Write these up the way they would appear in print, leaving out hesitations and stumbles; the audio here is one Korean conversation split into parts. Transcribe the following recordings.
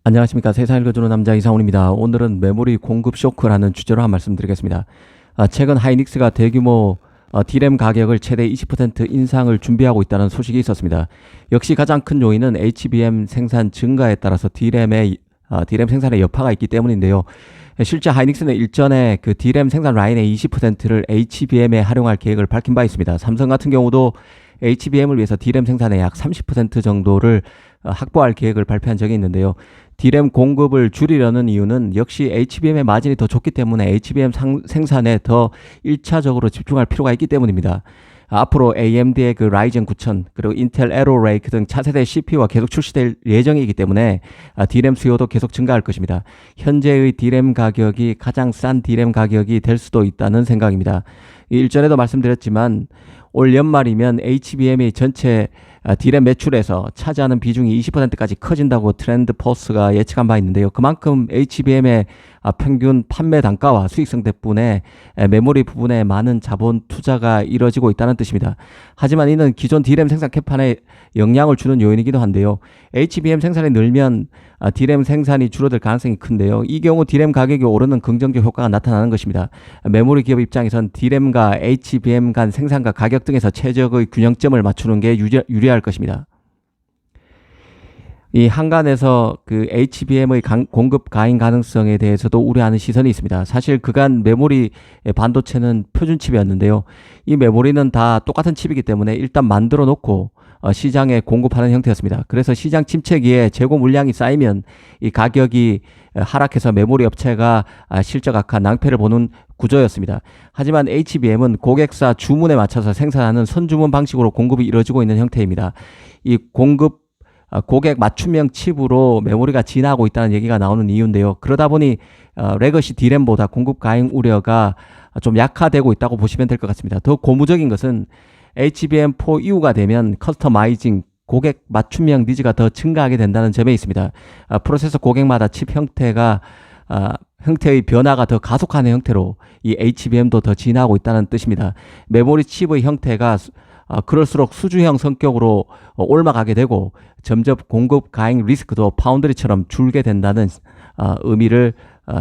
안녕하십니까. 세상을 읽어주는 남자 이상훈입니다. 오늘은 메모리 공급 쇼크라는 주제로 한 말씀 드리겠습니다. 최근 하이닉스가 대규모 D램 가격을 최대 20% 인상을 준비하고 있다는 소식이 있었습니다. 역시 가장 큰 요인은 HBM 생산 증가에 따라서 D램 생산의 여파가 있기 때문인데요. 실제 하이닉스는 일전에 그 D램 생산 라인의 20%를 HBM에 활용할 계획을 밝힌 바 있습니다. 삼성 같은 경우도 HBM을 위해서 D램 생산의 약 30% 정도를 확보할 계획을 발표한 적이 있는데요. D램 공급을 줄이려는 이유는 역시 HBM의 마진이 더 좋기 때문에 HBM 생산에 더 1차적으로 집중할 필요가 있기 때문입니다. 앞으로 AMD의 그 라이젠 9000 그리고 인텔 에로 레이크 등 차세대 CPU가 계속 출시될 예정이기 때문에 D램 수요도 계속 증가할 것입니다. 현재의 D램 가격이 가장 싼 D램 가격이 될 수도 있다는 생각입니다. 일전에도 말씀드렸지만 올 연말이면 HBM이 전체 D램 매출에서 차지하는 비중이 20%까지 커진다고 트렌드 포스가 예측한 바 있는데요. 그만큼 HBM의 평균 판매 단가와 수익성 덕분에 메모리 부분에 많은 자본 투자가 이뤄지고 있다는 뜻입니다. 하지만 이는 기존 D램 생산 캐판에 영향을 주는 요인이기도 한데요. HBM 생산이 늘면 D램 생산이 줄어들 가능성이 큰데요. 이 경우 D램 가격이 오르는 긍정적 효과가 나타나는 것입니다. 메모리 기업 입장에선 D램과 HBM 간 생산과 가격 등에서 최적의 균형점을 맞추는 게 유리할 것입니다. 이 한간에서 그 HBM의 공급 가행 가능성에 대해서도 우려하는 시선이 있습니다. 사실 그간 메모리 반도체는 표준 칩이었는데요. 이 메모리는 다 똑같은 칩이기 때문에 일단 만들어 놓고 시장에 공급하는 형태였습니다. 그래서 시장 침체기에 재고 물량이 쌓이면 이 가격이 하락해서 메모리 업체가 실적 악화 낭패를 보는 구조였습니다. 하지만 HBM은 고객사 주문에 맞춰서 생산하는 선주문 방식으로 공급이 이루어지고 있는 형태입니다. 이 고객 맞춤형 칩으로 메모리가 진화하고 있다는 얘기가 나오는 이유인데요. 그러다 보니 레거시 D램보다 공급 가행 우려가 좀 약화되고 있다고 보시면 될 것 같습니다. 더 고무적인 것은 HBM4 이후가 되면 커스터마이징 고객 맞춤형 니즈가 더 증가하게 된다는 점에 있습니다. 프로세서 고객마다 칩 형태의 변화가 더 가속하는 형태로 이 HBM도 더 진화하고 있다는 뜻입니다. 메모리 칩의 형태가 그럴수록 수주형 성격으로 옮아가게 되고 점점 공급 가행 리스크도 파운드리처럼 줄게 된다는 의미를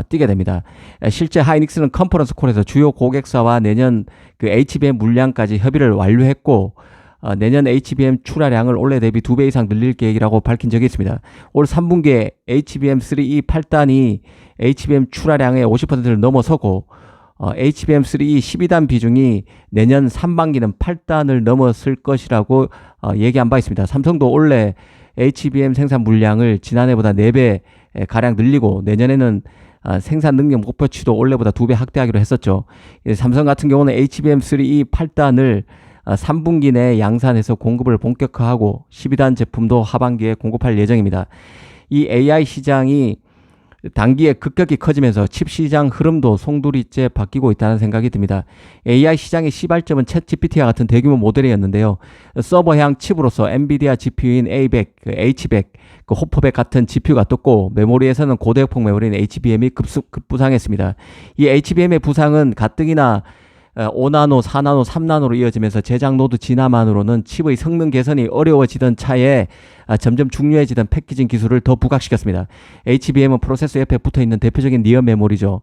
띠게 됩니다. 실제 하이닉스는 컨퍼런스 콜에서 주요 고객사와 내년 그 HBM 물량까지 협의를 완료했고 내년 HBM 출하량을 올해 대비 2배 이상 늘릴 계획이라고 밝힌 적이 있습니다. 올 3분기에 HBM3E 8단이 HBM 출하량의 50%를 넘어서고 HBM3E 12단 비중이 내년 3반기는 8단을 넘었을 것이라고 얘기한 바 있습니다. 삼성도 올해 HBM 생산 물량을 지난해보다 4배 가량 늘리고 내년에는 생산 능력 목표치도 올해보다 2배 확대하기로 했었죠. 삼성 같은 경우는 HBM3E 8단을 3분기 내에 양산해서 공급을 본격화하고 12단 제품도 하반기에 공급할 예정입니다. 이 AI 시장이 단기에 급격히 커지면서 칩 시장 흐름도 송두리째 바뀌고 있다는 생각이 듭니다. AI 시장의 시발점은 챗GPT와 같은 대규모 모델이었는데요. 서버형 칩으로서 엔비디아 GPU인 A100, H100, 호퍼백 같은 GPU가 떴고 메모리에서는 고대역폭 메모리인 HBM이 급부상했습니다. 이 HBM의 부상은 가뜩이나 5나노, 4나노, 3나노로 이어지면서 제작 노드 진화만으로는 칩의 성능 개선이 어려워지던 차에 점점 중요해지던 패키징 기술을 더 부각시켰습니다. HBM은 프로세서 옆에 붙어있는 대표적인 니어 메모리죠.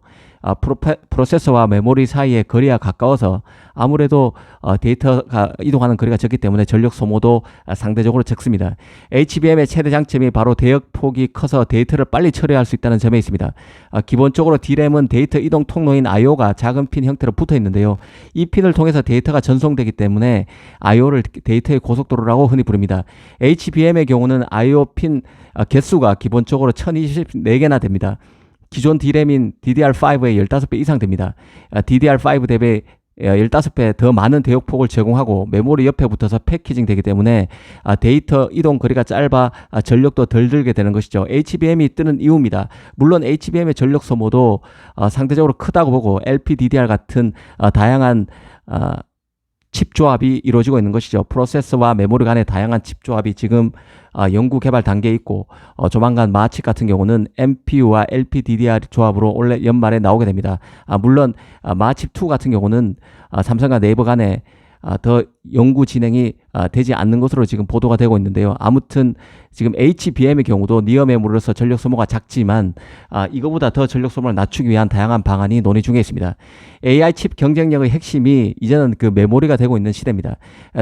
프로세서와 메모리 사이의 거리가 가까워서 아무래도 데이터가 이동하는 거리가 적기 때문에 전력 소모도 상대적으로 적습니다. HBM의 최대 장점이 바로 대역폭이 커서 데이터를 빨리 처리할 수 있다는 점에 있습니다. 기본적으로 D램은 데이터 이동 통로인 IO가 작은 핀 형태로 붙어 있는데요. 이 핀을 통해서 데이터가 전송되기 때문에 IO를 데이터의 고속도로라고 흔히 부릅니다. HBM의 경우는 IO 핀 개수가 기본적으로 1024개나 됩니다. 기존 D램인 DDR5의 15배 이상 됩니다. DDR5 대비 15배 더 많은 대역폭을 제공하고 메모리 옆에 붙어서 패키징 되기 때문에 데이터 이동 거리가 짧아 전력도 덜 들게 되는 것이죠. HBM이 뜨는 이유입니다. 물론 HBM의 전력 소모도 상대적으로 크다고 보고 LPDDR 같은 다양한 칩 조합이 이루어지고 있는 것이죠. 프로세서와 메모리 간의 다양한 칩 조합이 지금 연구 개발 단계에 있고 조만간 마칩 같은 경우는 MPU와 LPDDR 조합으로 올해 연말에 나오게 됩니다. 물론 마칩2 같은 경우는 삼성과 네이버 간에 더 연구 진행이 되지 않는 것으로 지금 보도가 되고 있는데요. 아무튼 지금 HBM의 경우도 니어 메모리로서 전력 소모가 작지만 이거보다 더 전력 소모를 낮추기 위한 다양한 방안이 논의 중에 있습니다. AI 칩 경쟁력의 핵심이 이제는 그 메모리가 되고 있는 시대입니다.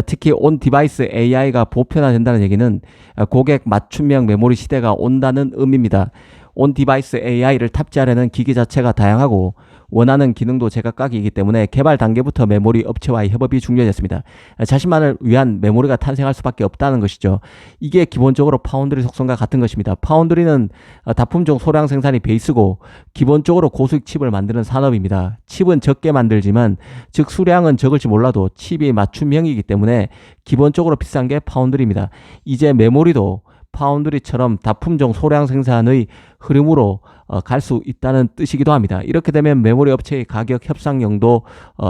특히 온 디바이스 AI가 보편화된다는 얘기는 고객 맞춤형 메모리 시대가 온다는 의미입니다. 온 디바이스 AI를 탑재하려는 기기 자체가 다양하고 원하는 기능도 제각각이기 때문에 개발 단계부터 메모리 업체와의 협업이 중요해졌습니다. 자신만을 위한 메모리가 탄생할 수밖에 없다는 것이죠. 이게 기본적으로 파운드리 속성과 같은 것입니다. 파운드리는 다품종 소량 생산이 베이스고 기본적으로 고수익 칩을 만드는 산업입니다. 칩은 적게 만들지만 즉 수량은 적을지 몰라도 칩이 맞춤형이기 때문에 기본적으로 비싼 게 파운드리입니다. 이제 메모리도 파운드리처럼 다품종 소량 생산의 흐름으로 갈 수 있다는 뜻이기도 합니다. 이렇게 되면 메모리 업체의 가격 협상력도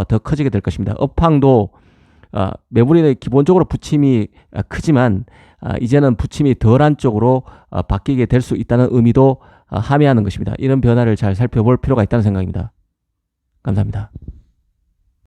더 커지게 될 것입니다. 업황도 메모리는 기본적으로 부침이 크지만 이제는 부침이 덜한 쪽으로 바뀌게 될 수 있다는 의미도 함의하는 것입니다. 이런 변화를 잘 살펴볼 필요가 있다는 생각입니다. 감사합니다.